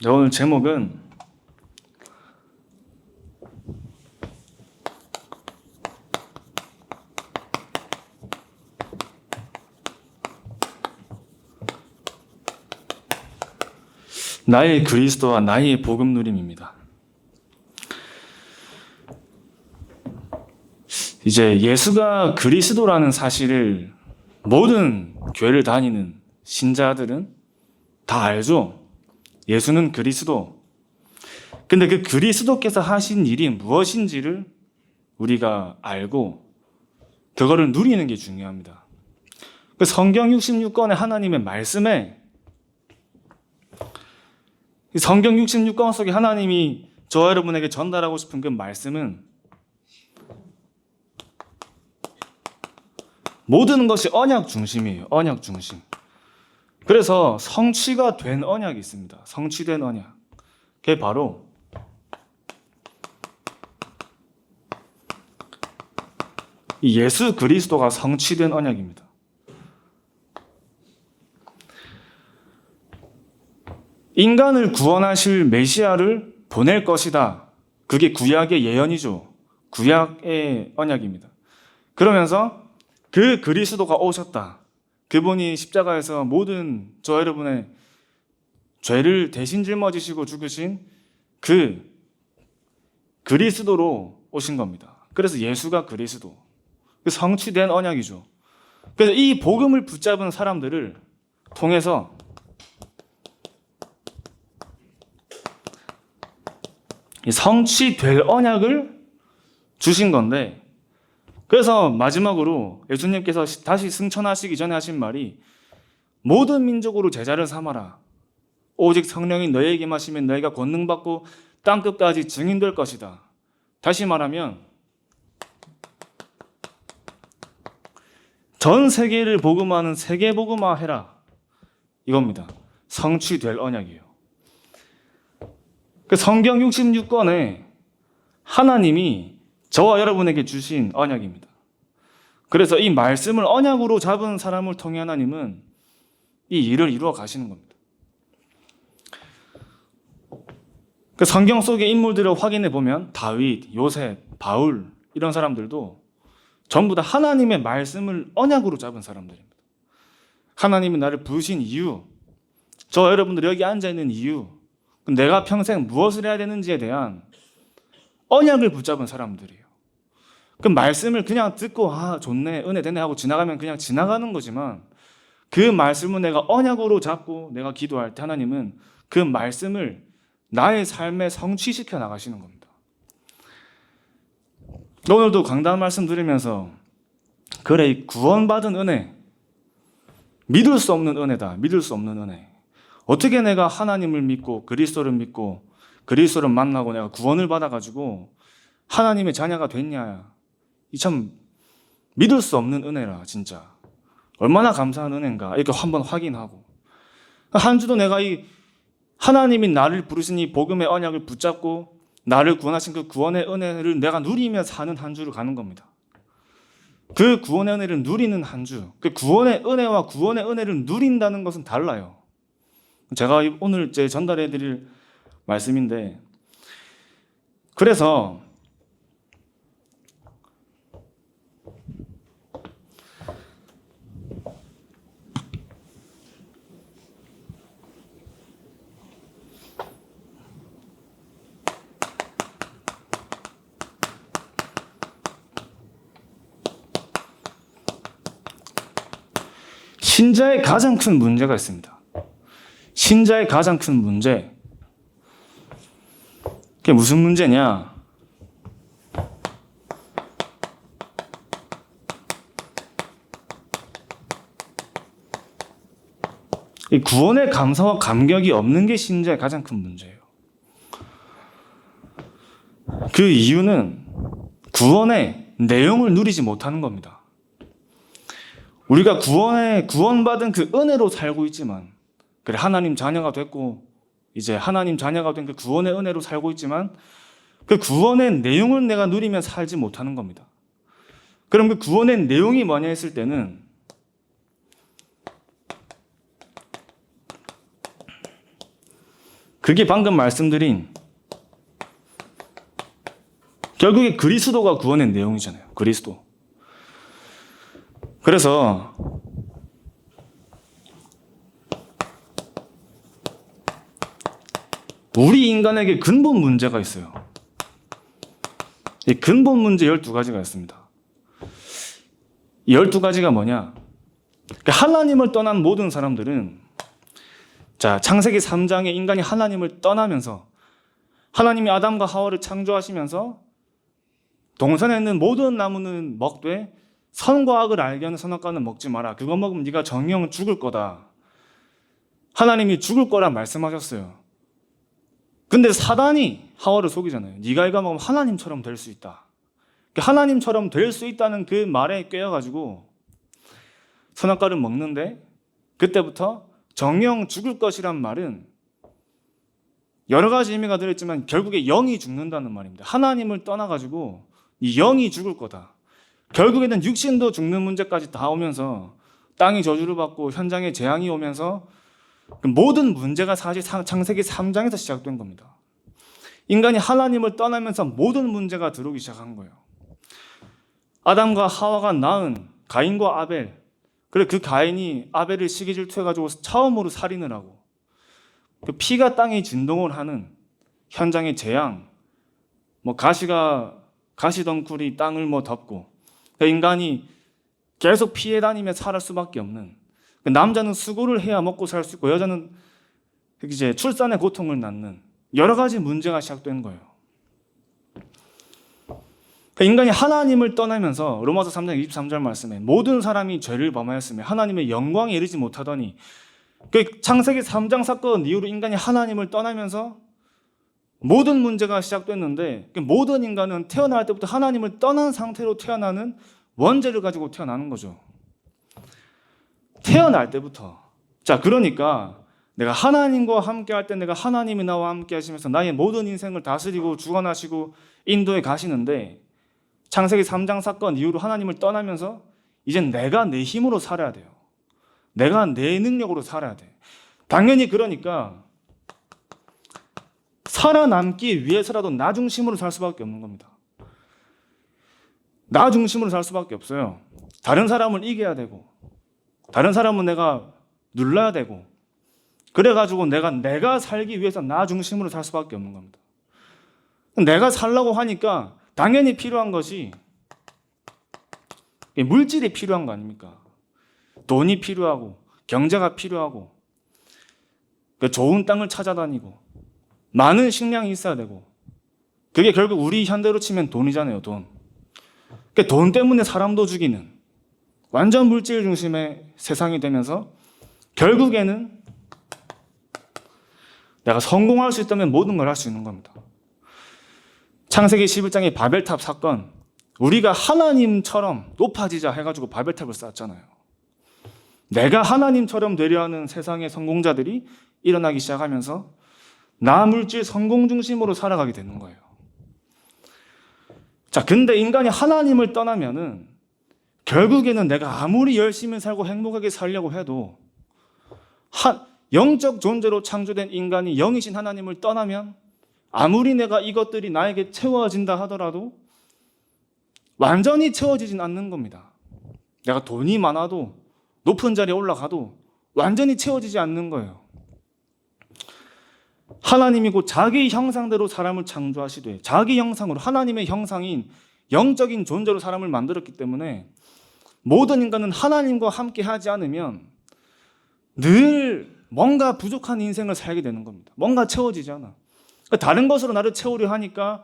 네, 오늘 제목은 나의 그리스도와 나의 복음 누림입니다. 이제 예수가 그리스도라는 사실을 모든 교회를 다니는 신자들은 다 알죠. 예수는 그리스도. 근데 그 그리스도께서 하신 일이 무엇인지를 우리가 알고 그거를 누리는 게 중요합니다. 그 성경 66권의 하나님의 말씀에 성경 66권 속에 하나님이 저와 여러분에게 전달하고 싶은 그 말씀은 모든 것이 언약 중심이에요. 언약 중심. 그래서 성취가 된 언약이 있습니다. 성취된 언약. 그게 바로 예수 그리스도가 성취된 언약입니다. 인간을 구원하실 메시아를 보낼 것이다. 그게 구약의 예언이죠. 구약의 언약입니다. 그러면서 그 그리스도가 오셨다. 그분이 십자가에서 모든 저 여러분의 죄를 대신 짊어지시고 죽으신 그 그리스도로 오신 겁니다. 그래서 예수가 그리스도. 성취된 언약이죠. 그래서 이 복음을 붙잡은 사람들을 통해서 성취될 언약을 주신 건데, 그래서 마지막으로 예수님께서 다시 승천하시기 전에 하신 말이 모든 민족으로 제자를 삼아라. 오직 성령이 너희에게 임하시면 너희가 권능받고 땅끝까지 증인될 것이다. 다시 말하면 전 세계를 복음하는 세계 복음화 해라. 이겁니다. 성취될 언약이에요. 그 성경 66권에 하나님이 저와 여러분에게 주신 언약입니다. 그래서 이 말씀을 언약으로 잡은 사람을 통해 하나님은 이 일을 이루어 가시는 겁니다. 그 성경 속의 인물들을 확인해 보면 다윗, 요셉, 바울 이런 사람들도 전부 다 하나님의 말씀을 언약으로 잡은 사람들입니다. 하나님이 나를 부르신 이유, 저 여러분들 여기 앉아 있는 이유, 내가 평생 무엇을 해야 되는지에 대한 언약을 붙잡은 사람들이에요. 그 말씀을 그냥 듣고 좋네, 은혜 되네 하고 지나가면 그냥 지나가는 거지만 그 말씀을 내가 언약으로 잡고 내가 기도할 때 하나님은 그 말씀을 나의 삶에 성취시켜 나가시는 겁니다. 오늘도 강단 말씀 들으면서 그래, 이 구원받은 은혜, 믿을 수 없는 은혜다. 믿을 수 없는 은혜. 어떻게 내가 하나님을 믿고 그리스도를 믿고 그리스도를 만나고 내가 구원을 받아가지고 하나님의 자녀가 됐냐. 이 참 믿을 수 없는 은혜라 진짜. 얼마나 감사한 은혜인가 이렇게 한번 확인하고 한 주도 내가 이 하나님이 나를 부르신 이 복음의 언약을 붙잡고 나를 구원하신 그 구원의 은혜를 내가 누리며 사는 한 주를 가는 겁니다. 그 구원의 은혜를 누리는 한 주, 그 구원의 은혜와 구원의 은혜를 누린다는 것은 달라요. 제가 오늘 전달해 드릴 말씀인데, 그래서 신자의 가장 큰 문제가 있습니다. 신자의 가장 큰 문제. 그게 무슨 문제냐? 이 구원의 감사와 감격이 없는 게 신자의 가장 큰 문제예요. 그 이유는 구원의 내용을 누리지 못하는 겁니다. 우리가 구원받은 그 은혜로 살고 있지만, 그래, 하나님 자녀가 됐고, 이제 하나님 자녀가 된 그 구원의 은혜로 살고 있지만, 그 구원의 내용을 내가 누리며 살지 못하는 겁니다. 그럼 그 구원의 내용이 뭐냐 했을 때는, 그게 방금 말씀드린 결국에 그리스도가 구원의 내용이잖아요. 그리스도. 그래서 우리 인간에게 근본 문제가 있어요. 이 근본 문제 12가지가 있습니다. 이 12가지가 뭐냐? 하나님을 떠난 모든 사람들은, 자, 창세기 3장에 인간이 하나님을 떠나면서 하나님이 아담과 하와를 창조하시면서 동산에 있는 모든 나무는 먹되 선과 악을 알게 하는 선악과는 먹지 마라. 그거 먹으면 네가 정령 죽을 거다. 하나님이 죽을 거라 말씀하셨어요. 근데 사단이 하와를 속이잖아요. 네가 이거 먹으면 하나님처럼 될 수 있다. 하나님처럼 될 수 있다는 그 말에 꿰어가지고 선악과를 먹는데, 그때부터 정령 죽을 것이란 말은 여러 가지 의미가 들어있지만 결국에 영이 죽는다는 말입니다. 하나님을 떠나가지고 이 영이 죽을 거다. 결국에는 육신도 죽는 문제까지 다 오면서 땅이 저주를 받고 현장에 재앙이 오면서 모든 문제가 사실 창세기 3장에서 시작된 겁니다. 인간이 하나님을 떠나면서 모든 문제가 들어오기 시작한 거예요. 아담과 하와가 낳은 가인과 아벨, 그래 그 가인이 아벨을 시기 질투해가지고 처음으로 살인을 하고, 그 피가 땅에 진동을 하는 현장의 재앙, 가시덩굴이 땅을 덮고, 인간이 계속 피해 다니며 살 수밖에 없는, 남자는 수고를 해야 먹고 살 수 있고 여자는 이제 출산의 고통을 낳는 여러 가지 문제가 시작된 거예요. 인간이 하나님을 떠나면서 로마서 3장 23절 말씀에 모든 사람이 죄를 범하였으며 하나님의 영광에 이르지 못하더니, 그 창세기 3장 사건 이후로 인간이 하나님을 떠나면서 모든 문제가 시작됐는데, 모든 인간은 태어날 때부터 하나님을 떠난 상태로 태어나는 원죄를 가지고 태어나는 거죠. 태어날 때부터. 자, 그러니까 내가 하나님과 함께 할 때 내가 하나님이 나와 함께 하시면서 나의 모든 인생을 다스리고 주관하시고 인도해 가시는데, 창세기 3장 사건 이후로 하나님을 떠나면서 이젠 내가 내 힘으로 살아야 돼요. 내가 내 능력으로 살아야 돼. 당연히 그러니까 살아남기 위해서라도 나 중심으로 살 수밖에 없는 겁니다. 나 중심으로 살 수밖에 없어요. 다른 사람을 이겨야 되고, 다른 사람은 내가 눌러야 되고, 그래가지고 내가 살기 위해서 나 중심으로 살 수밖에 없는 겁니다. 내가 살려고 하니까 당연히 필요한 것이 물질이 필요한 거 아닙니까? 돈이 필요하고 경제가 필요하고 좋은 땅을 찾아다니고 많은 식량이 있어야 되고, 그게 결국 우리 현대로 치면 돈이잖아요. 돈 때문에 사람도 죽이는 완전 물질 중심의 세상이 되면서 결국에는 내가 성공할 수 있다면 모든 걸 할 수 있는 겁니다. 창세기 11장의 바벨탑 사건, 우리가 하나님처럼 높아지자 해가지고 바벨탑을 쌓았잖아요. 내가 하나님처럼 되려 하는 세상의 성공자들이 일어나기 시작하면서 나 물질 성공 중심으로 살아가게 되는 거예요. 자, 근데 인간이 하나님을 떠나면은 결국에는 내가 아무리 열심히 살고 행복하게 살려고 해도 영적 존재로 창조된 인간이 영이신 하나님을 떠나면 아무리 내가 이것들이 나에게 채워진다 하더라도 완전히 채워지진 않는 겁니다. 내가 돈이 많아도 높은 자리에 올라가도 완전히 채워지지 않는 거예요. 하나님이 곧 자기 형상대로 사람을 창조하시되 자기 형상으로, 하나님의 형상인 영적인 존재로 사람을 만들었기 때문에 모든 인간은 하나님과 함께 하지 않으면 늘 뭔가 부족한 인생을 살게 되는 겁니다. 뭔가 채워지지 않아. 다른 것으로 나를 채우려 하니까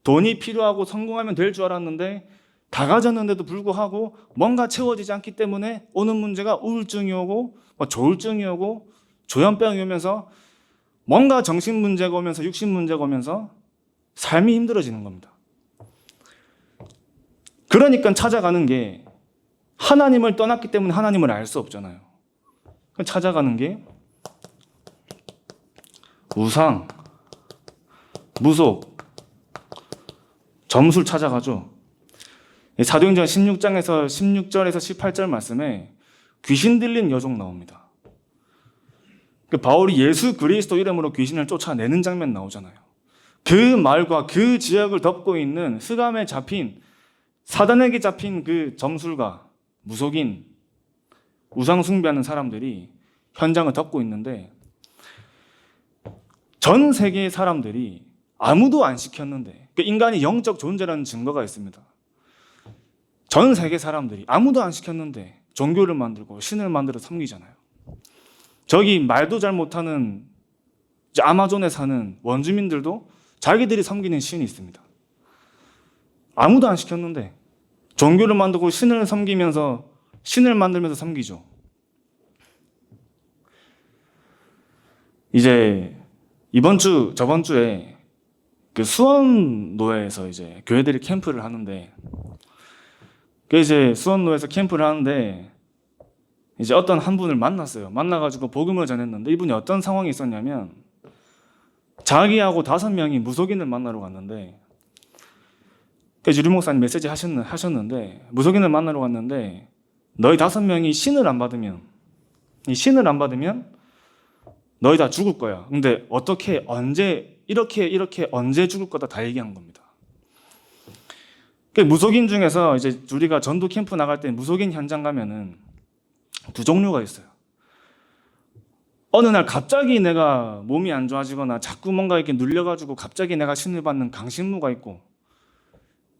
돈이 필요하고 성공하면 될 줄 알았는데 다 가졌는데도 불구하고 뭔가 채워지지 않기 때문에 오는 문제가 우울증이 오고 조울증이 오고 조현병이 오면서 뭔가 정신 문제가 오면서 육신 문제가 오면서 삶이 힘들어지는 겁니다. 그러니까 찾아가는 게, 하나님을 떠났기 때문에 하나님을 알 수 없잖아요. 찾아가는 게 우상, 무속, 점술 찾아가죠. 사도행전 16장에서 16절에서 18절 말씀에 귀신 들린 여종 나옵니다. 그 바울이 예수 그리스도 이름으로 귀신을 쫓아내는 장면 나오잖아요. 그 말과 그 지역을 덮고 있는 흑암에 잡힌, 사단에게 잡힌 그 점술가, 무속인, 우상 숭배하는 사람들이 현장을 덮고 있는데, 전 세계의 사람들이 아무도 안 시켰는데, 그 인간이 영적 존재라는 증거가 있습니다. 전 세계 사람들이 아무도 안 시켰는데 종교를 만들고 신을 만들어 섬기잖아요. 저기 말도 잘 못하는 아마존에 사는 원주민들도 자기들이 섬기는 신이 있습니다. 아무도 안 시켰는데 종교를 만들고 신을 섬기면서, 신을 만들면서 섬기죠. 이제 저번 주에 그 수원노회에서 이제 교회들이 캠프를 하는데, 그 이제 수원노회에서 캠프를 하는데 이제 어떤 한 분을 만났어요. 만나가지고 복음을 전했는데, 이분이 어떤 상황이 있었냐면, 자기하고 5명이 무속인을 만나러 갔는데, 유리 목사님 메시지 하셨는데, 무속인을 만나러 갔는데, 너희 5명이 신을 안 받으면, 이 신을 안 받으면 너희 다 죽을 거야. 근데 어떻게, 언제, 이렇게 언제 죽을 거다 다 얘기한 겁니다. 무속인 중에서 이제 우리가 전도 캠프 나갈 때 무속인 현장 가면은 2종류가 있어요. 어느 날 갑자기 내가 몸이 안 좋아지거나 자꾸 뭔가 이렇게 눌려가지고 갑자기 내가 신을 받는 강신무가 있고,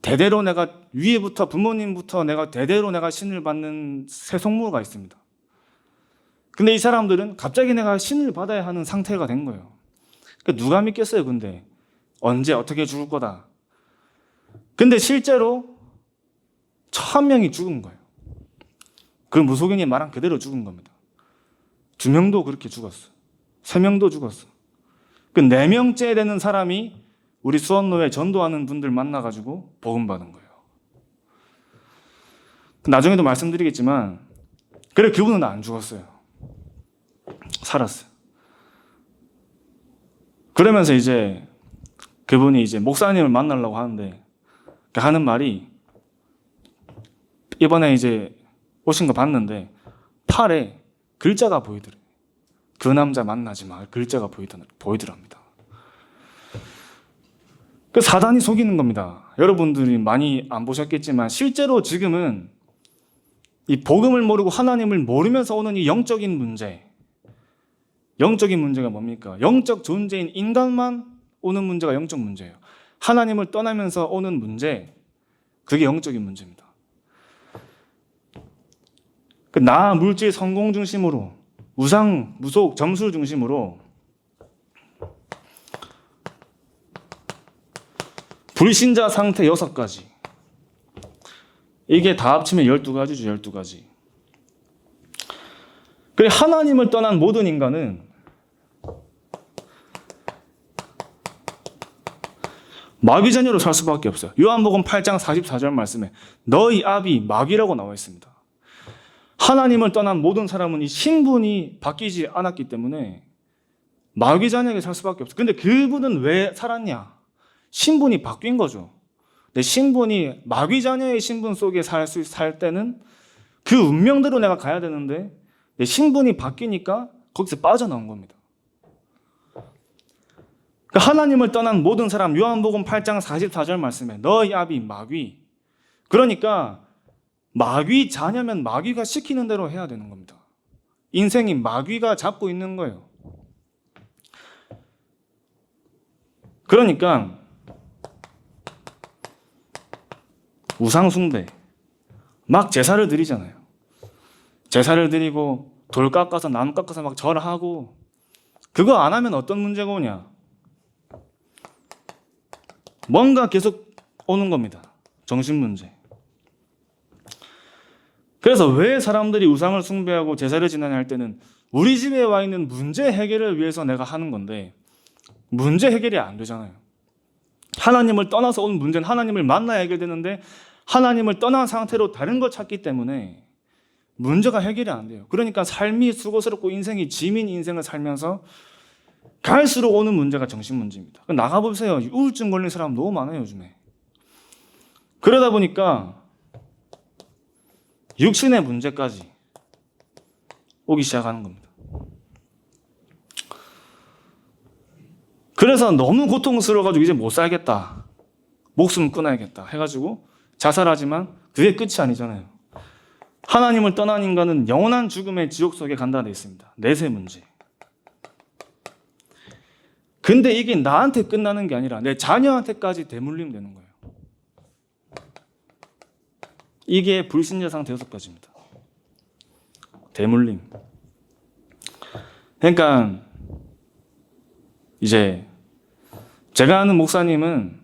대대로 내가 위에부터 부모님부터 내가 대대로 내가 신을 받는 세속무가 있습니다. 근데 이 사람들은 갑자기 내가 신을 받아야 하는 상태가 된 거예요. 누가 믿겠어요, 근데? 언제 어떻게 죽을 거다. 근데 실제로 1000명이 죽은 거예요. 그 무속인이 말한 그대로 죽은 겁니다. 2명도 그렇게 죽었어. 3명도 죽었어. 그 4명째 되는 사람이 우리 수원노회 전도하는 분들 만나가지고 복음 받은 거예요. 나중에도 말씀드리겠지만, 그래, 그분은 안 죽었어요. 살았어요. 그러면서 이제 그분이 이제 목사님을 만나려고 하는데, 하는 말이, 이번에 이제 오신 거 봤는데 팔에 글자가 보이더래요. 그 남자 만나지 마. 글자가 보이더랍니다. 그 사단이 속이는 겁니다. 여러분들이 많이 안 보셨겠지만 실제로 지금은 이 복음을 모르고 하나님을 모르면서 오는 이 영적인 문제가 뭡니까? 영적 존재인 인간만 오는 문제가 영적 문제예요. 하나님을 떠나면서 오는 문제, 그게 영적인 문제입니다. 나, 물질, 성공 중심으로, 우상, 무속, 점술 중심으로 불신자 상태 6가지. 이게 다 합치면 12가지죠, 12가지. 그래, 하나님을 떠난 모든 인간은 마귀 자녀로 살 수밖에 없어요. 요한복음 8장 44절 말씀에 너희 아비 마귀라고 나와 있습니다. 하나님을 떠난 모든 사람은 이 신분이 바뀌지 않았기 때문에 마귀 자녀에게 살 수밖에 없어요. 근데 그분은 왜 살았냐? 신분이 바뀐 거죠. 내 신분이 마귀 자녀의 신분 속에 살 때는 그 운명대로 내가 가야 되는데, 내 신분이 바뀌니까 거기서 빠져나온 겁니다. 하나님을 떠난 모든 사람, 요한복음 8장 44절 말씀에 너희 아비 마귀. 그러니까 마귀 자녀면 마귀가 시키는 대로 해야 되는 겁니다. 인생이 마귀가 잡고 있는 거예요. 그러니까 우상 숭배, 막 제사를 드리잖아요. 제사를 드리고 돌 깎아서 나무 깎아서 막 절하고, 그거 안 하면 어떤 문제가 오냐? 뭔가 계속 오는 겁니다. 정신 문제. 그래서 왜 사람들이 우상을 숭배하고 제사를 지내냐 할 때는 우리 집에 와 있는 문제 해결을 위해서 내가 하는 건데, 문제 해결이 안 되잖아요. 하나님을 떠나서 온 문제는 하나님을 만나야 해결되는데, 하나님을 떠난 상태로 다른 걸 찾기 때문에 문제가 해결이 안 돼요. 그러니까 삶이 수고스럽고 인생이 지민 인생을 살면서 갈수록 오는 문제가 정신 문제입니다. 나가보세요. 우울증 걸린 사람 너무 많아요, 요즘에. 그러다 보니까 육신의 문제까지 오기 시작하는 겁니다. 그래서 너무 고통스러워가지고 이제 못 살겠다. 목숨 끊어야겠다 해가지고 자살하지만 그게 끝이 아니잖아요. 하나님을 떠난 인간은 영원한 죽음의 지옥 속에 간다 되어 있습니다. 내세 문제. 근데 이게 나한테 끝나는 게 아니라 내 자녀한테까지 대물림 되는 거예요. 이게 불신자 상태 6가지입니다. 대물림. 그러니까 이제 제가 아는 목사님은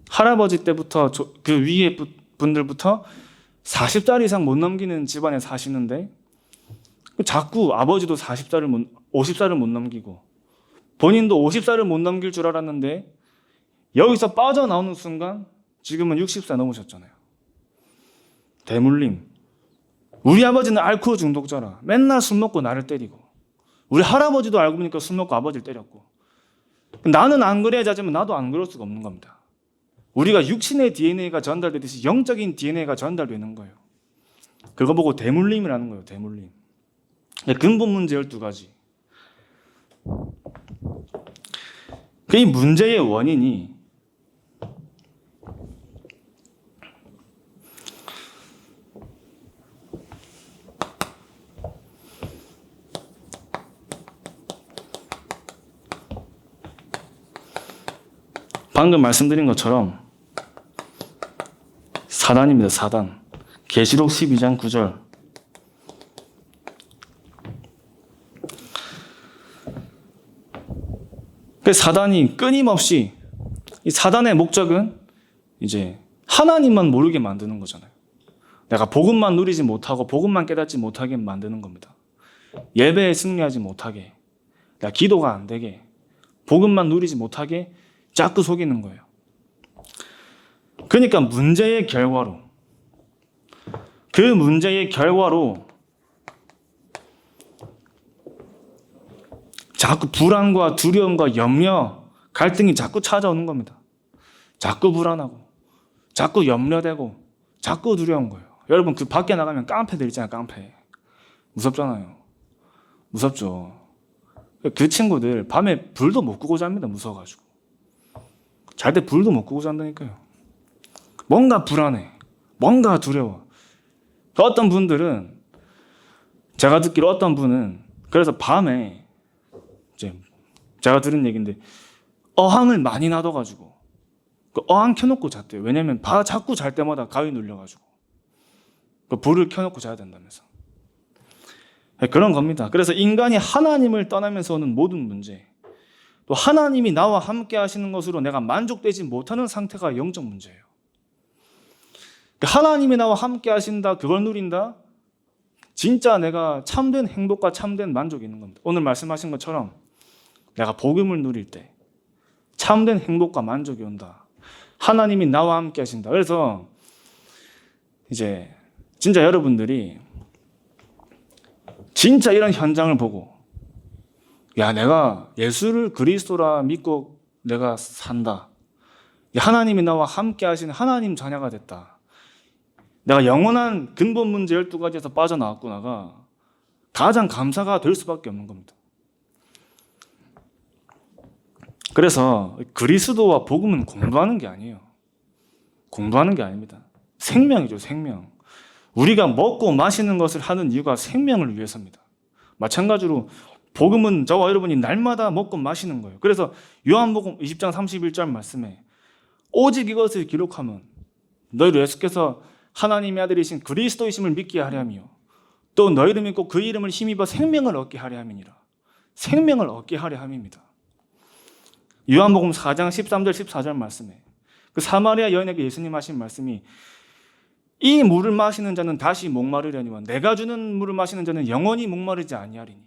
할아버지 때부터 그 위에 분들부터 40살 이상 못 넘기는 집안에 사시는데 자꾸 아버지도 50살을 못 넘기고 본인도 50살을 못 넘길 줄 알았는데 여기서 빠져나오는 순간 지금은 60살 넘으셨잖아요. 대물림. 우리 아버지는 알코올 중독자라 맨날 술 먹고 나를 때리고 우리 할아버지도 알고 보니까 술 먹고 아버지를 때렸고 나는 안 그래야 자지만 나도 안 그럴 수가 없는 겁니다. 우리가 육신의 DNA가 전달되듯이 영적인 DNA가 전달되는 거예요. 그거 보고 대물림이라는 거예요. 대물림. 근본 문제 12가지. 이 문제의 원인이 방금 말씀드린 것처럼 사단입니다. 사단. 계시록 12장 9절. 사단이 끊임없이 이 사단의 목적은 이제 하나님만 모르게 만드는 거잖아요. 내가 복음만 누리지 못하고 복음만 깨닫지 못하게 만드는 겁니다. 예배에 승리하지 못하게, 내가 기도가 안 되게, 복음만 누리지 못하게 자꾸 속이는 거예요. 그러니까 문제의 결과로, 그 문제의 결과로 자꾸 불안과 두려움과 염려, 갈등이 자꾸 찾아오는 겁니다. 자꾸 불안하고, 자꾸 염려되고, 자꾸 두려운 거예요. 여러분, 그 밖에 나가면 깡패들 있잖아요, 깡패. 무섭잖아요. 무섭죠. 그 친구들 밤에 불도 못 끄고 잡니다, 무서워가지고. 잘 때 불도 못 끄고 잔다니까요. 뭔가 불안해. 뭔가 두려워. 어떤 분들은, 제가 듣기로 어떤 분은, 그래서 밤에, 이제, 제가 들은 얘기인데, 어항을 많이 놔둬가지고, 그 어항 켜놓고 잤대요. 왜냐면, 자꾸 잘 때마다 가위 눌려가지고, 그 불을 켜놓고 자야 된다면서. 그런 겁니다. 그래서 인간이 하나님을 떠나면서 오는 모든 문제, 또 하나님이 나와 함께 하시는 것으로 내가 만족되지 못하는 상태가 영적 문제예요. 하나님이 나와 함께 하신다, 그걸 누린다, 진짜 내가 참된 행복과 참된 만족이 있는 겁니다. 오늘 말씀하신 것처럼 내가 복음을 누릴 때 참된 행복과 만족이 온다. 하나님이 나와 함께 하신다. 그래서 이제 진짜 여러분들이 진짜 이런 현장을 보고, 야, 내가 예수를 그리스도라 믿고 내가 산다. 하나님이 나와 함께 하시는 하나님 자녀가 됐다. 내가 영원한 근본 문제 12가지에서 빠져나왔구나가 가장 감사가 될 수밖에 없는 겁니다. 그래서 그리스도와 복음은 공부하는 게 아니에요. 공부하는 게 아닙니다. 생명이죠, 생명. 우리가 먹고 마시는 것을 하는 이유가 생명을 위해서입니다. 마찬가지로 복음은 저와 여러분이 날마다 먹고 마시는 거예요. 그래서 요한복음 20장 31절 말씀에 오직 이것을 기록하면 너희를 예수께서 하나님의 아들이신 그리스도이심을 믿게 하려 하며 또 너희를 믿고 그 이름을 힘입어 생명을 얻게 하려 함이니라. 생명을 얻게 하려 함입니다. 요한복음 4장 13절 14절 말씀에 그 사마리아 여인에게 예수님 하신 말씀이 이 물을 마시는 자는 다시 목마르려니와 내가 주는 물을 마시는 자는 영원히 목마르지 아니하리니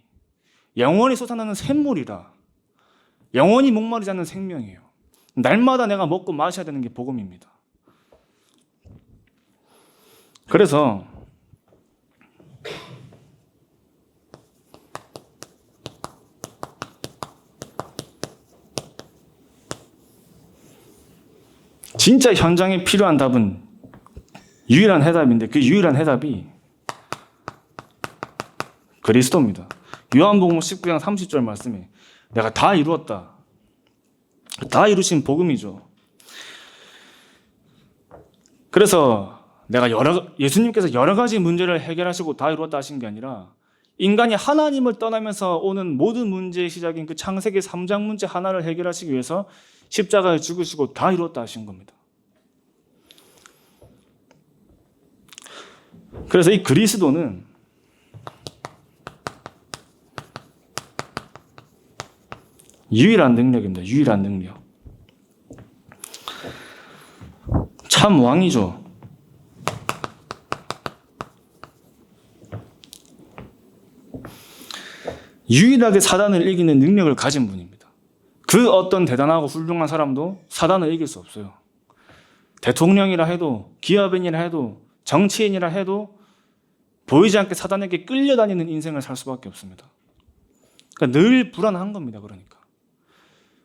영원히 솟아나는 샘물이라. 영원히 목마르지 않는 생명이에요. 날마다 내가 먹고 마셔야 되는 게 복음입니다. 그래서 진짜 현장에 필요한 답은 유일한 해답인데 그 유일한 해답이 그리스도입니다. 요한복음 19장 30절 말씀에 내가 다 이루었다. 다 이루신 복음이죠. 그래서 예수님께서 여러 가지 문제를 해결하시고 다 이루었다 하신 게 아니라 인간이 하나님을 떠나면서 오는 모든 문제의 시작인 그 창세기 3장 문제 하나를 해결하시기 위해서 십자가에 죽으시고 다 이루었다 하신 겁니다. 그래서 이 그리스도는 유일한 능력입니다. 유일한 능력. 참 왕이죠. 유일하게 사단을 이기는 능력을 가진 분입니다. 그 어떤 대단하고 훌륭한 사람도 사단을 이길 수 없어요. 대통령이라 해도, 기업인이라 해도, 정치인이라 해도 보이지 않게 사단에게 끌려다니는 인생을 살 수밖에 없습니다. 그러니까 늘 불안한 겁니다.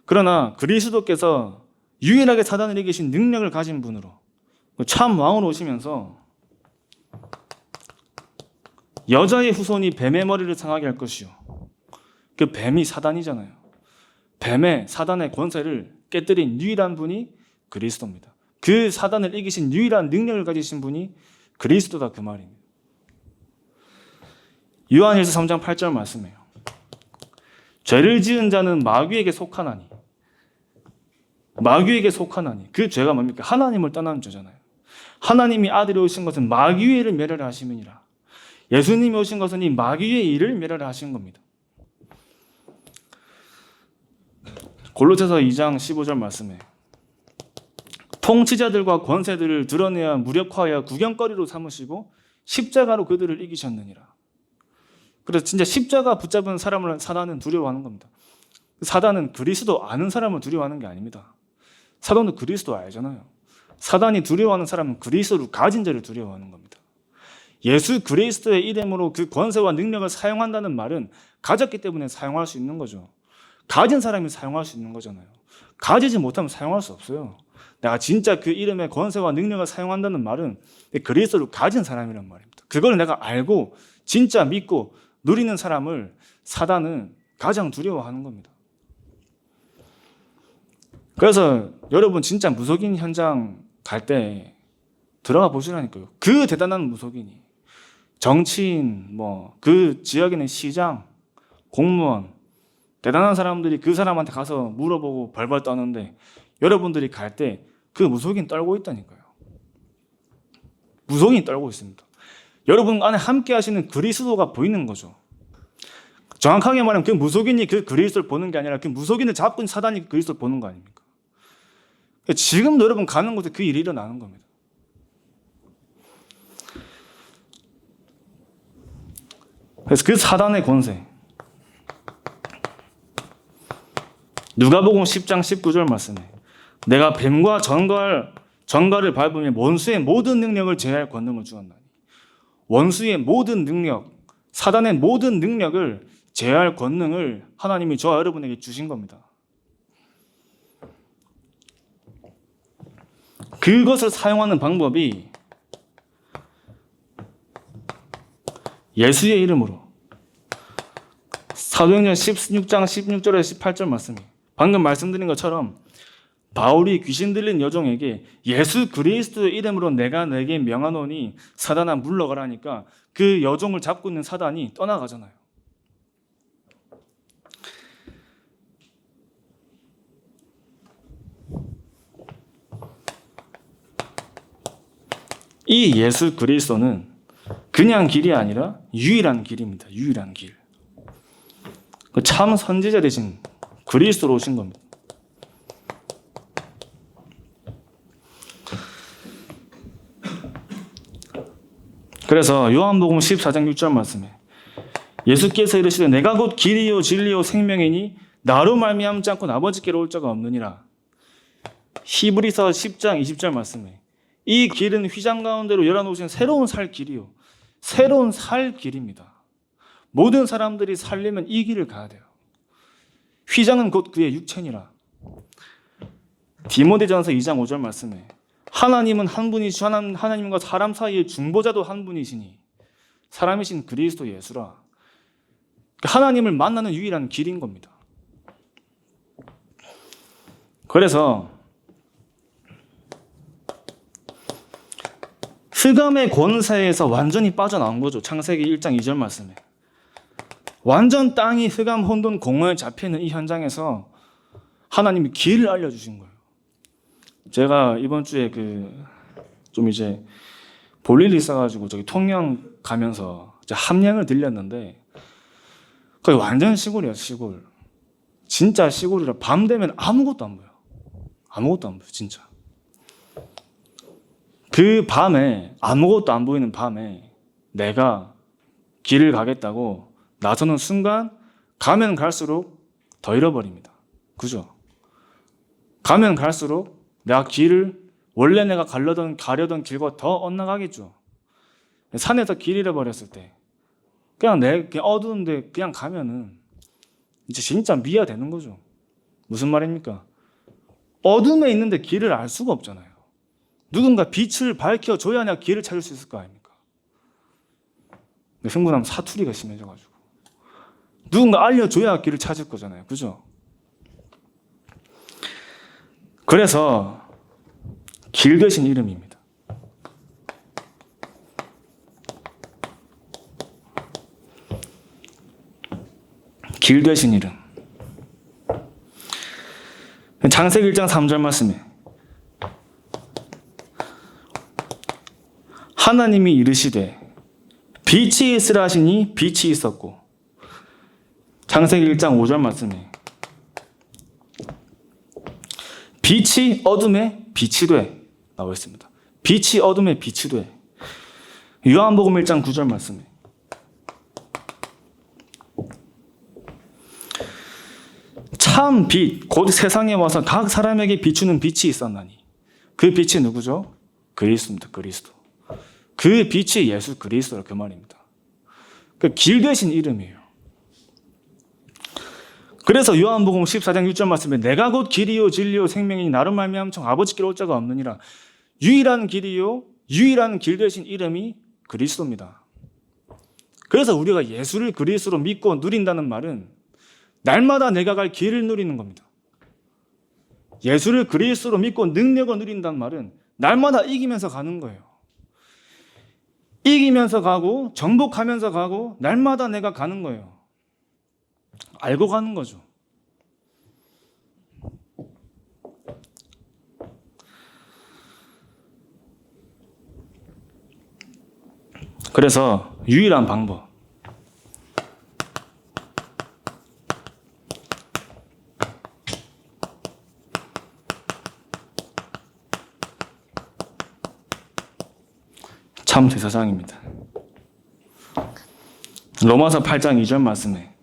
그러나 그리스도께서 유일하게 사단을 이기신 능력을 가진 분으로 참 왕으로 오시면서 여자의 후손이 뱀의 머리를 상하게 할 것이요. 그 뱀이 사단이잖아요. 뱀의 사단의 권세를 깨뜨린 유일한 분이 그리스도입니다. 그 사단을 이기신 유일한 능력을 가지신 분이 그리스도다 그 말입니다. 요한일서 3장 8절 말씀이에요. 죄를 지은 자는 마귀에게 속하나니. 마귀에게 속하나니. 그 죄가 뭡니까? 하나님을 떠난 죄잖아요. 하나님이 아들이 오신 것은 마귀의 일을 멸하려 하심이니라. 예수님이 오신 것은 이 마귀의 일을 멸하려 하신 겁니다. 골로새서 2장 15절 말씀에 통치자들과 권세들을 드러내야 무력화하여 구경거리로 삼으시고 십자가로 그들을 이기셨느니라. 그래서 진짜 십자가 붙잡은 사람을 사단은 두려워하는 겁니다. 사단은 그리스도 아는 사람을 두려워하는 게 아닙니다. 사단도 그리스도 알잖아요. 사단이 두려워하는 사람은 그리스도를 가진 자를 두려워하는 겁니다. 예수 그리스도의 이름으로 그 권세와 능력을 사용한다는 말은 가졌기 때문에 사용할 수 있는 거죠. 가진 사람이 사용할 수 있는 거잖아요. 가지지 못하면 사용할 수 없어요. 내가 진짜 그 이름의 권세와 능력을 사용한다는 말은 그리스도를 가진 사람이란 말입니다. 그걸 내가 알고 진짜 믿고 누리는 사람을 사단은 가장 두려워하는 겁니다. 그래서 여러분 진짜 무속인 현장 갈 때 들어가 보시라니까요. 그 대단한 무속인이 정치인, 그 지역에는 시장, 공무원, 대단한 사람들이 그 사람한테 가서 물어보고 벌벌 떠는데 여러분들이 갈 때 그 무속인 떨고 있다니까요. 무속인이 떨고 있습니다. 여러분 안에 함께 하시는 그리스도가 보이는 거죠. 정확하게 말하면 그 무속인이 그 그리스도를 보는 게 아니라 그 무속인을 잡고 있는 사단이 그리스도를 보는 거 아닙니까? 지금도 여러분 가는 곳에 그 일이 일어나는 겁니다. 그래서 그 사단의 권세, 누가복음 10장 19절 말씀에 내가 뱀과 전갈을 밟으며 원수의 모든 능력을 제할 권능을 주었나니. 원수의 모든 능력, 사단의 모든 능력을 제할 권능을 하나님이 저와 여러분에게 주신 겁니다. 그것을 사용하는 방법이 예수의 이름으로 사도행전 16장 16절에서 18절 말씀이 방금 말씀드린 것처럼 바울이 귀신 들린 여종에게 예수 그리스도의 이름으로 내가 내게 명하노니 사단아 물러가라니까 그 여종을 잡고 있는 사단이 떠나가잖아요. 이 예수 그리스도는 그냥 길이 아니라 유일한 길입니다. 유일한 길. 참 선지자 되신 그리스도로 오신 겁니다. 그래서 요한복음 14장 6절 말씀에 예수께서 이르시되 내가 곧 길이요 진리요 생명이니 나로 말미암지 않고 아버지께로 올 자가 없느니라. 히브리서 10장 20절 말씀에 이 길은 휘장 가운데로 열어놓으신 새로운 살 길이요 새로운 살 길입니다. 모든 사람들이 살려면 이 길을 가야 돼요. 휘장은 곧 그의 육체니라. 디모데전서 2장 5절 말씀에 하나님은 한 분이시고 하나님과 사람 사이의 중보자도 한 분이시니 사람이신 그리스도 예수라. 하나님을 만나는 유일한 길인 겁니다. 그래서 흑암의 권세에서 완전히 빠져나온 거죠. 창세기 1장 2절 말씀에. 완전 땅이 흑암 혼돈 공허에 잡혀있는 이 현장에서 하나님이 길을 알려주신 거예요. 제가 이번 주에 좀 이제 볼 일이 있어가지고 저기 통영 가면서 함양을 들렸는데 거기 완전 시골이에요. 시골. 진짜 시골이라 밤 되면 아무것도 안 보여. 아무것도 안 보여. 진짜. 그 밤에 아무것도 안 보이는 밤에 내가 길을 가겠다고 나서는 순간 가면 갈수록 더 잃어버립니다. 그죠? 가면 갈수록 내가 길을 원래 내가 가려던 길과 더 엇나가겠죠. 산에서 길 잃어버렸을 때 그냥 어두운데 그냥 가면은 이제 진짜 미야 되는 거죠. 무슨 말입니까? 어둠에 있는데 길을 알 수가 없잖아요. 누군가 빛을 밝혀줘야 길을 찾을 수 있을 거 아닙니까? 근데 흥분하면 사투리가 심해져가지고 누군가 알려줘야 길을 찾을 거잖아요. 그죠? 그래서 길 대신 이름입니다. 길 대신 이름. 창세기 1장 3절 말씀에 하나님이 이르시되 빛이 있으라 하시니 빛이 있었고, 창세기 1장 5절 말씀에 빛이 어둠에 빛이 돼 나와 있습니다. 빛이 어둠에 빛이 돼. 요한복음 1장 9절 말씀에 참 빛, 곧 세상에 와서 각 사람에게 비추는 빛이 있었나니 그 빛이 누구죠? 그리스도입니다. 그리스도. 그 빛이 예수 그리스도라 그 말입니다. 그 길 대신 이름이에요. 그래서 요한복음 14장 6절 말씀에 내가 곧 길이요 진리요 생명이니 나로 말미암아 아버지께로 올 자가 없느니라. 유일한 길이요 유일한 길 대신 이름이 그리스도입니다. 그래서 우리가 예수를 그리스도로 믿고 누린다는 말은 날마다 내가 갈 길을 누리는 겁니다. 예수를 그리스도로 믿고 능력을 누린다는 말은 날마다 이기면서 가는 거예요. 이기면서 가고 정복하면서 가고 날마다 내가 가는 거예요. 알고 가는 거죠. 그래서 유일한 방법. 참 제사장입니다. 로마서 8장 2절 말씀에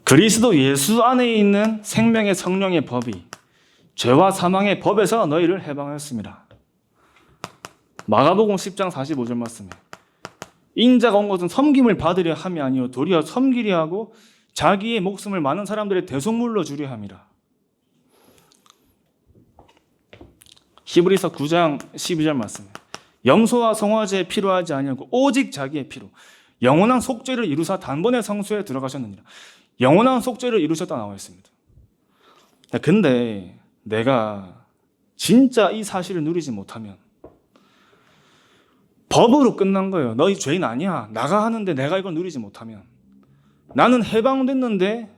그리스도 예수 안에 있는 생명의 성령의 법이 죄와 사망의 법에서 너희를 해방하였습니다. 마가복음 10장 45절 말씀에 인자가 온 것은 섬김을 받으려 함이 아니요 도리어 섬기려 하고 자기의 목숨을 많은 사람들의 대속물로 주려 함이라. 히브리서 9장 12절 말씀에 염소와 송아지에 필요하지 아니하고 오직 자기의 피로 영원한 속죄를 이루사 단번에 성소에 들어가셨느니라. 영원한 속죄를 이루셨다 나와 있습니다. 근데 내가 진짜 이 사실을 누리지 못하면 법으로 끝난 거예요. 너희 죄인 아니야. 나가 하는데 내가 이걸 누리지 못하면 나는 해방됐는데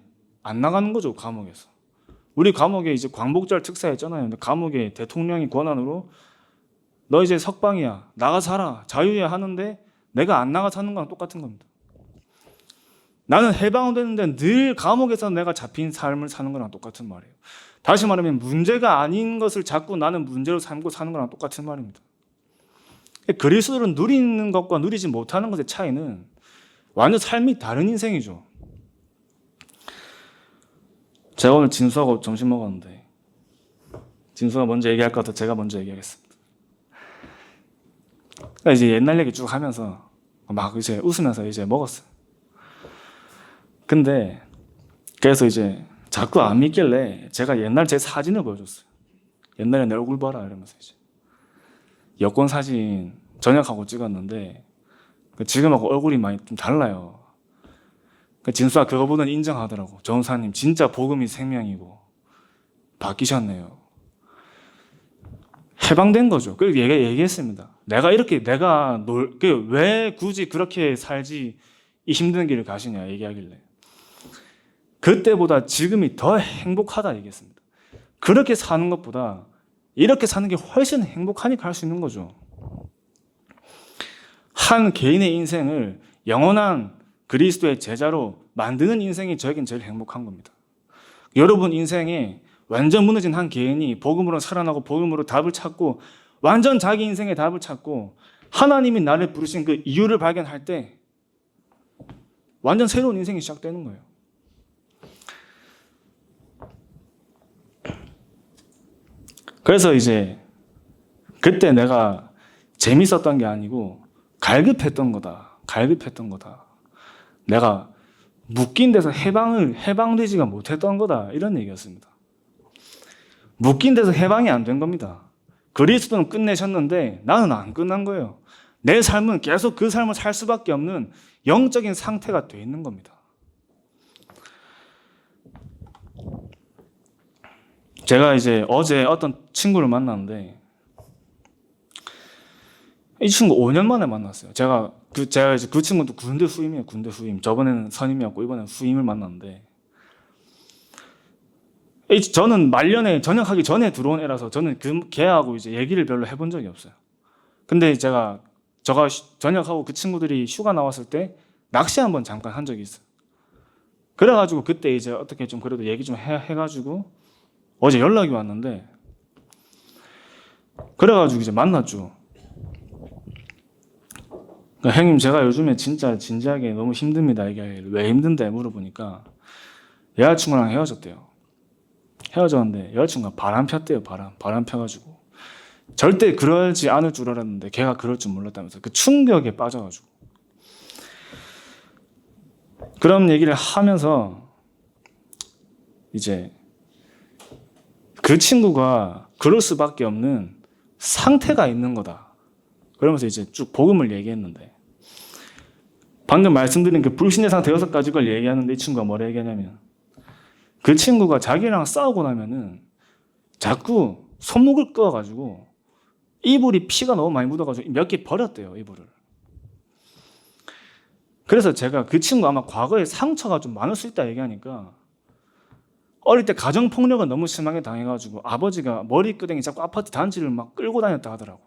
안 나가는 거죠. 감옥에서. 우리 감옥에 이제 광복절 특사했잖아요. 근데 감옥에 대통령이 권한으로 너 이제 석방이야. 나가 살아. 자유야 하는데 내가 안 나가 사는 거랑 똑같은 겁니다. 나는 해방됐는데 늘 감옥에서 내가 잡힌 삶을 사는 거랑 똑같은 말이에요. 다시 말하면 문제가 아닌 것을 자꾸 나는 문제로 삼고 사는 거랑 똑같은 말입니다. 그리스도를 누리는 것과 누리지 못하는 것의 차이는 완전 삶이 다른 인생이죠. 제가 오늘 진수하고 점심 먹었는데 진수가 먼저 얘기할 것 같아 제가 먼저 얘기하겠습니다. 그러니까 이제 옛날 얘기 쭉 하면서 막 이제 웃으면서 이제 먹었어요. 근데 그래서 이제 자꾸 안 믿길래 제가 옛날 제 사진을 보여줬어요. 옛날에 내 얼굴 봐라 이러면서 이제 여권 사진 전역하고 찍었는데 지금하고 얼굴이 많이 좀 달라요. 진수가 그거보다는 인정하더라고. 전사님 진짜 복음이 생명이고 바뀌셨네요. 해방된 거죠. 그리고 얘기했습니다. 왜 굳이 그렇게 살지 이 힘든 길을 가시냐 얘기하길래 그때보다 지금이 더 행복하다 얘기했습니다. 그렇게 사는 것보다 이렇게 사는 게 훨씬 행복하니까 할 수 있는 거죠. 한 개인의 인생을 영원한 그리스도의 제자로 만드는 인생이 저에겐 제일 행복한 겁니다. 여러분 인생에 완전 무너진 한 개인이 복음으로 살아나고 복음으로 답을 찾고 완전 자기 인생의 답을 찾고 하나님이 나를 부르신 그 이유를 발견할 때 완전 새로운 인생이 시작되는 거예요. 그래서 이제 그때 내가 재밌었던 게 아니고 갈급했던 거다. 내가 묶인 데서 해방되지가 못했던 거다. 이런 얘기였습니다. 묶인 데서 해방이 안 된 겁니다. 그리스도는 끝내셨는데 나는 안 끝난 거예요. 내 삶은 계속 그 삶을 살 수밖에 없는 영적인 상태가 돼 있는 겁니다. 제가 이제 어제 어떤 친구를 만났는데 이 친구 5년 만에 만났어요. 제가 이제 그 친구도 군대 후임이에요. 군대 후임. 저번에는 선임이었고 이번에는 후임을 만났는데 저는 말년에 전역하기 전에 들어온 애라서 저는 걔하고 이제 얘기를 별로 해본 적이 없어요. 근데 저가 전역하고 그 친구들이 휴가 나왔을 때 낚시 한번 잠깐 한 적이 있어요. 그래가지고 그때 이제 어떻게 좀 그래도 얘기 좀 해가지고 어제 연락이 왔는데 그래가지고 이제 만났죠. 형님 제가 요즘에 진짜 진지하게 너무 힘듭니다. 이게 왜 힘든데 물어보니까 여자친구랑 헤어졌대요. 헤어졌는데 여자친구가 바람 폈대요. 바람 펴가지고 절대 그러지 않을 줄 알았는데 걔가 그럴 줄 몰랐다면서 그 충격에 빠져가지고 그런 얘기를 하면서 이제 그 친구가 그럴 수밖에 없는 상태가 있는 거다. 그러면서 이제 쭉 복음을 얘기했는데 방금 말씀드린 그 불신의 상태 6가지를 얘기하는데 이 친구가 뭐라 얘기하냐면 그 친구가 자기랑 싸우고 나면은 자꾸 손목을 끄어가지고 이불이 피가 너무 많이 묻어가지고 몇 개 버렸대요. 이불을. 그래서 제가 그 친구 아마 과거에 상처가 좀 많을 수 있다 얘기하니까 어릴 때 가정폭력을 너무 심하게 당해가지고 아버지가 머리끄댕이 자꾸 아파트 단지를 막 끌고 다녔다 하더라고.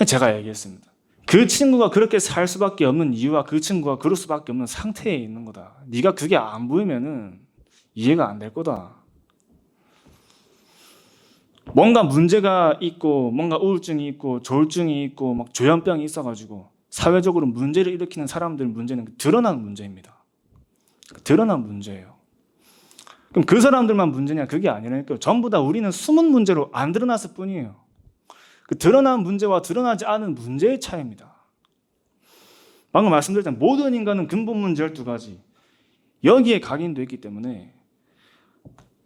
제가 얘기했습니다. 그 친구가 그렇게 살 수밖에 없는 이유와 그 친구가 그럴 수밖에 없는 상태에 있는 거다. 네가 그게 안 보이면은 이해가 안 될 거다. 뭔가 문제가 있고 뭔가 우울증이 있고 조울증이 있고 막 조현병이 있어가지고 사회적으로 문제를 일으키는 사람들 문제는 드러난 문제입니다. 드러난 문제예요. 그럼 그 사람들만 문제냐? 그게 아니라니까요. 전부 다 우리는 숨은 문제로 안 드러났을 뿐이에요. 그 드러난 문제와 드러나지 않은 문제의 차이입니다. 방금 말씀드렸던 모든 인간은 근본 문제 12가지 여기에 각인되어 있기 때문에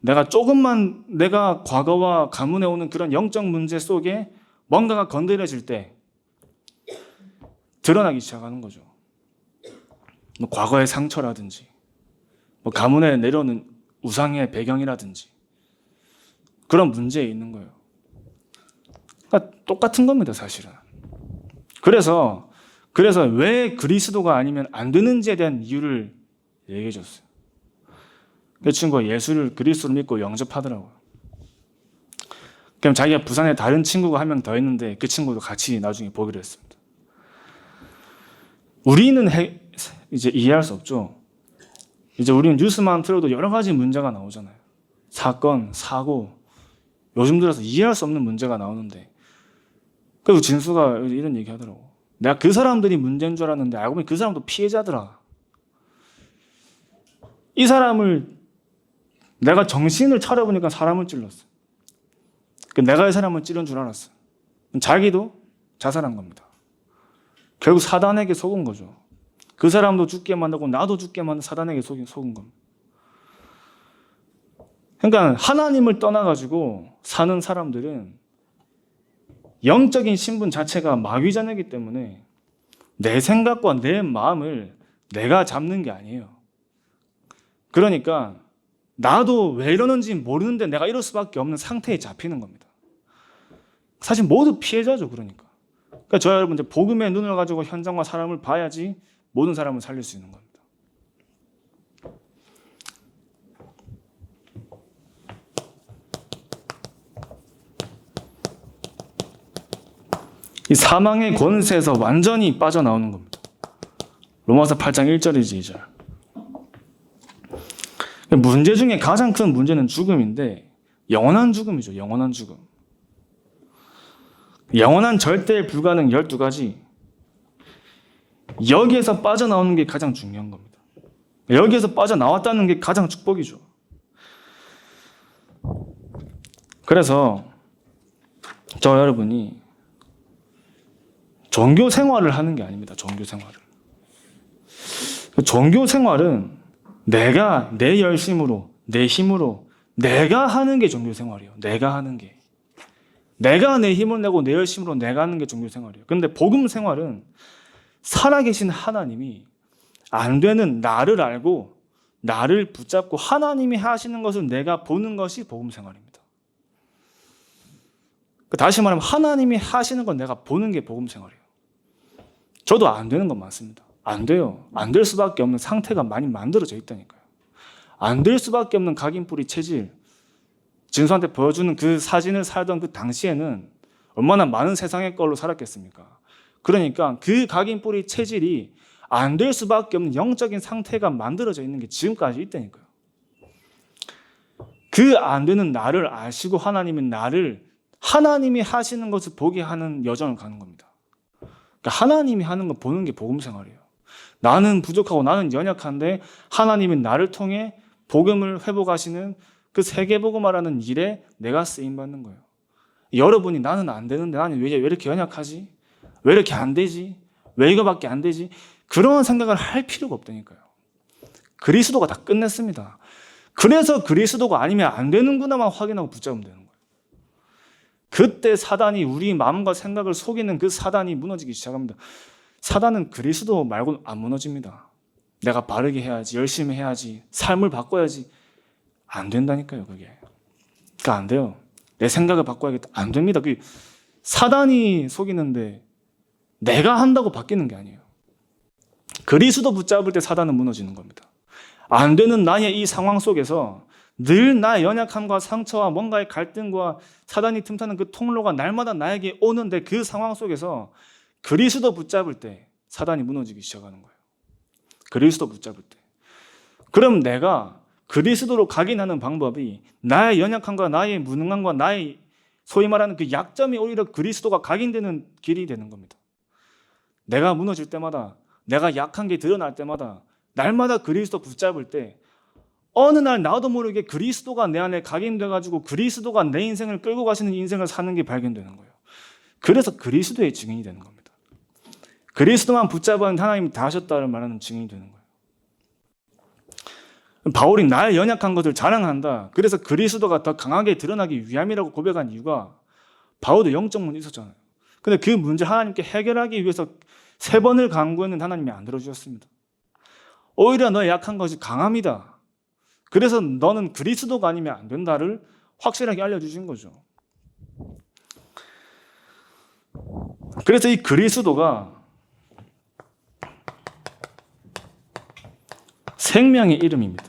내가 과거와 가문에 오는 그런 영적 문제 속에 뭔가가 건드려질 때 드러나기 시작하는 거죠. 뭐 과거의 상처라든지 뭐 가문에 내려오는 우상의 배경이라든지 그런 문제에 있는 거예요. 그러니까 똑같은 겁니다, 사실은. 그래서 왜 그리스도가 아니면 안 되는지에 대한 이유를 얘기해 줬어요. 그 친구가 예수를 그리스도를 믿고 영접하더라고요. 그럼 자기가 부산에 다른 친구가 한 명 더 있는데 그 친구도 같이 나중에 보기로 했습니다. 우리는 이제 이해할 수 없죠. 이제 우리는 뉴스만 틀어도 여러 가지 문제가 나오잖아요. 사건, 사고, 요즘 들어서 이해할 수 없는 문제가 나오는데 그리고 진수가 이런 얘기 하더라고. 내가 그 사람들이 문제인 줄 알았는데 알고 보니 그 사람도 피해자더라. 이 사람을 내가 정신을 차려보니까 사람을 찔렀어. 내가 이 사람을 찌른 줄 알았어. 자기도 자살한 겁니다. 결국 사단에게 속은 거죠. 그 사람도 죽게 만들고 나도 죽게 만든 사단에게 속은 겁니다. 그러니까 하나님을 떠나가지고 사는 사람들은 영적인 신분 자체가 마귀자녀이기 때문에 내 생각과 내 마음을 내가 잡는 게 아니에요. 그러니까 나도 왜 이러는지 모르는데 내가 이럴 수밖에 없는 상태에 잡히는 겁니다. 사실 모두 피해자죠. 그러니까 저 여러분들 복음의 눈을 가지고 현장과 사람을 봐야지 모든 사람을 살릴 수 있는 겁니다. 이 사망의 권세에서 완전히 빠져나오는 겁니다. 로마서 8장 1절이지 2절. 문제 중에 가장 큰 문제는 죽음인데 영원한 죽음이죠. 영원한 죽음. 영원한 절대 불가능 12가지. 여기에서 빠져나오는 게 가장 중요한 겁니다. 여기에서 빠져나왔다는 게 가장 축복이죠. 그래서 저 여러분이 종교 생활을 하는 게 아닙니다. 종교 생활을. 종교 생활은 내가 내 열심으로, 내 힘으로 내가 하는 게 종교 생활이에요. 내가 하는 게. 내가 내 힘을 내고 내 열심으로 내가 하는 게 종교 생활이에요. 그런데 복음 생활은 살아계신 하나님이 안 되는 나를 알고 나를 붙잡고 하나님이 하시는 것을 내가 보는 것이 복음 생활입니다. 다시 말하면 하나님이 하시는 걸 내가 보는 게 복음 생활이에요. 저도 안 되는 건 많습니다. 안 돼요. 안 될 수밖에 없는 상태가 많이 만들어져 있다니까요. 안 될 수밖에 없는 각인뿌리 체질. 진수한테 보여주는 그 사진을 살던 그 당시에는 얼마나 많은 세상의 걸로 살았겠습니까? 그러니까 그 각인뿌리 체질이 안 될 수밖에 없는 영적인 상태가 만들어져 있는 게 지금까지 있다니까요. 그 안 되는 나를 아시고 하나님이 하시는 것을 보게 하는 여정을 가는 겁니다. 그러니까 하나님이 하는 거 보는 게 복음 생활이에요. 나는 부족하고 나는 연약한데 하나님이 나를 통해 복음을 회복하시는 그 세계복음화라는 일에 내가 쓰임받는 거예요. 여러분이 나는 안 되는데 나는 왜 이렇게 연약하지? 왜 이렇게 안 되지? 왜 이거밖에 안 되지? 그런 생각을 할 필요가 없다니까요. 그리스도가 다 끝냈습니다. 그래서 그리스도가 아니면 안 되는구나만 확인하고 붙잡으면 되는 거예요. 그때 사단이 우리 마음과 생각을 속이는 그 사단이 무너지기 시작합니다. 사단은 그리스도 말고 안 무너집니다. 내가 바르게 해야지, 열심히 해야지, 삶을 바꿔야지. 안 된다니까요, 그게. 그러니까 안 돼요. 내 생각을 바꿔야겠다. 안 됩니다. 그게 사단이 속이는데 내가 한다고 바뀌는 게 아니에요. 그리스도 붙잡을 때 사단은 무너지는 겁니다. 안 되는 나의 이 상황 속에서 늘 나의 연약함과 상처와 뭔가의 갈등과 사단이 틈타는 그 통로가 날마다 나에게 오는데 그 상황 속에서 그리스도 붙잡을 때 사단이 무너지기 시작하는 거예요. 그리스도 붙잡을 때. 그럼 내가 그리스도로 각인하는 방법이 나의 연약함과 나의 무능함과 나의 소위 말하는 그 약점이 오히려 그리스도가 각인되는 길이 되는 겁니다. 내가 무너질 때마다, 내가 약한 게 드러날 때마다, 날마다 그리스도 붙잡을 때 어느 날 나도 모르게 그리스도가 내 안에 각인돼가지고 그리스도가 내 인생을 끌고 가시는 인생을 사는 게 발견되는 거예요. 그래서 그리스도의 증인이 되는 겁니다. 그리스도만 붙잡은 하나님이 다 하셨다는 말하는 증인이 되는 거예요. 바울이 나의 연약한 것을 자랑한다. 그래서 그리스도가 더 강하게 드러나기 위함이라고 고백한 이유가 바울도 영적 문제 있었잖아요. 근데 그 문제 하나님께 해결하기 위해서 3번을 간구했는데 하나님이 안 들어주셨습니다. 오히려 너의 약한 것이 강함이다. 그래서 너는 그리스도가 아니면 안 된다를 확실하게 알려주신 거죠. 그래서 이 그리스도가 생명의 이름입니다.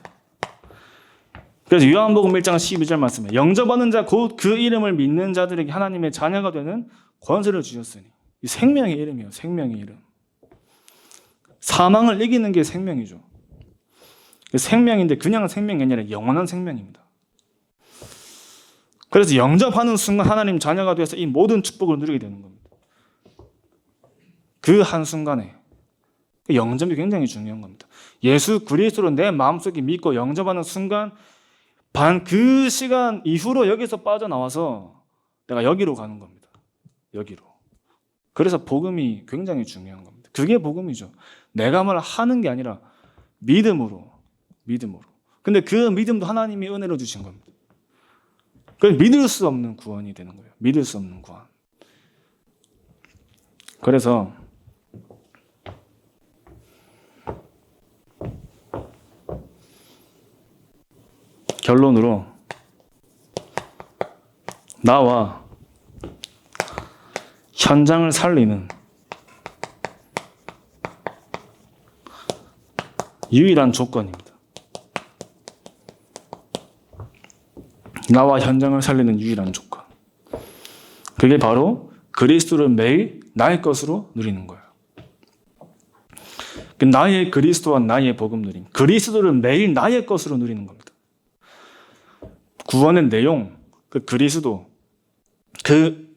그래서 요한복음 1장 12절 말씀에 영접하는 자 곧 그 이름을 믿는 자들에게 하나님의 자녀가 되는 권세를 주셨으니 이 생명의 이름이에요. 생명의 이름. 사망을 이기는 게 생명이죠. 생명인데 그냥 생명이 아니라 영원한 생명입니다. 그래서 영접하는 순간 하나님 자녀가 되어서 이 모든 축복을 누리게 되는 겁니다. 그 한순간에 영접이 굉장히 중요한 겁니다. 예수 그리스도로 내 마음속에 믿고 영접하는 순간 그 시간 이후로 여기서 빠져나와서 내가 여기로 가는 겁니다. 여기로. 그래서 복음이 굉장히 중요한 겁니다. 그게 복음이죠. 내가 뭘 하는 게 아니라 믿음으로. 근데 그 믿음도 하나님이 은혜로 주신 겁니다. 그래서 믿을 수 없는 구원이 되는 거예요. 믿을 수 없는 구원. 그래서 결론으로 나와 현장을 살리는 유일한 조건입니다. 나와 현장을 살리는 유일한 조건. 그게 바로 그리스도를 매일 나의 것으로 누리는 거예요. 나의 그리스도와 나의 복음 누림. 그리스도를 매일 나의 것으로 누리는 겁니다. 구원의 내용, 그 그리스도, 그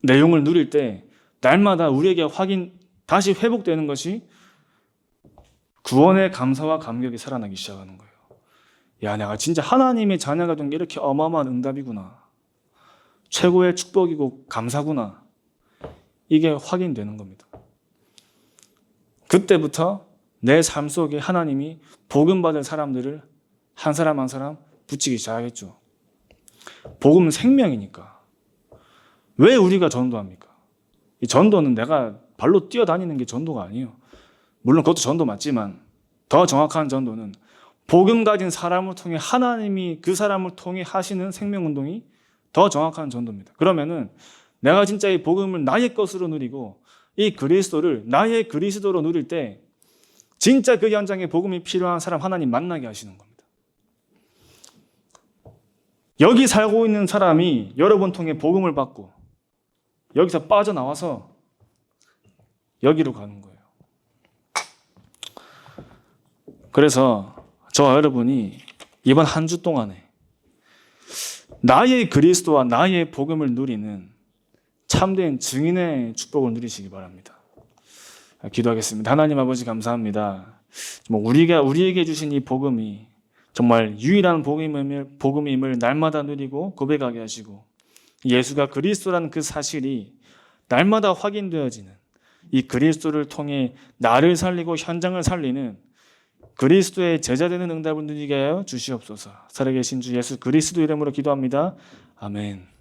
내용을 누릴 때 날마다 우리에게 다시 회복되는 것이 구원의 감사와 감격이 살아나기 시작하는 거예요. 야, 내가 진짜 하나님의 자녀가 된 게 이렇게 어마어마한 응답이구나. 최고의 축복이고 감사구나. 이게 확인되는 겁니다. 그때부터 내 삶 속에 하나님이 복음 받을 사람들을 한 사람 한 사람 붙이기 시작하겠죠. 복음은 생명이니까. 왜 우리가 전도합니까? 이 전도는 내가 발로 뛰어다니는 게 전도가 아니에요. 물론 그것도 전도 맞지만 더 정확한 전도는 복음 가진 사람을 통해 하나님이 그 사람을 통해 하시는 생명운동이 더 정확한 전도입니다. 그러면은 내가 진짜 이 복음을 나의 것으로 누리고 이 그리스도를 나의 그리스도로 누릴 때 진짜 그 현장에 복음이 필요한 사람 하나님 만나게 하시는 겁니다. 여기 살고 있는 사람이 여러분 통해 복음을 받고 여기서 빠져나와서 여기로 가는 거예요. 그래서 저와 여러분이 이번 한 주 동안에 나의 그리스도와 나의 복음을 누리는 참된 증인의 축복을 누리시기 바랍니다. 기도하겠습니다. 하나님 아버지 감사합니다. 우리에게 주신 이 복음이 정말 유일한 복음임을 날마다 누리고 고백하게 하시고 예수가 그리스도라는 그 사실이 날마다 확인되어지는 이 그리스도를 통해 나를 살리고 현장을 살리는 그리스도의 제자되는 응답을 누리게 하여 주시옵소서. 살아계신 주 예수 그리스도 이름으로 기도합니다. 아멘.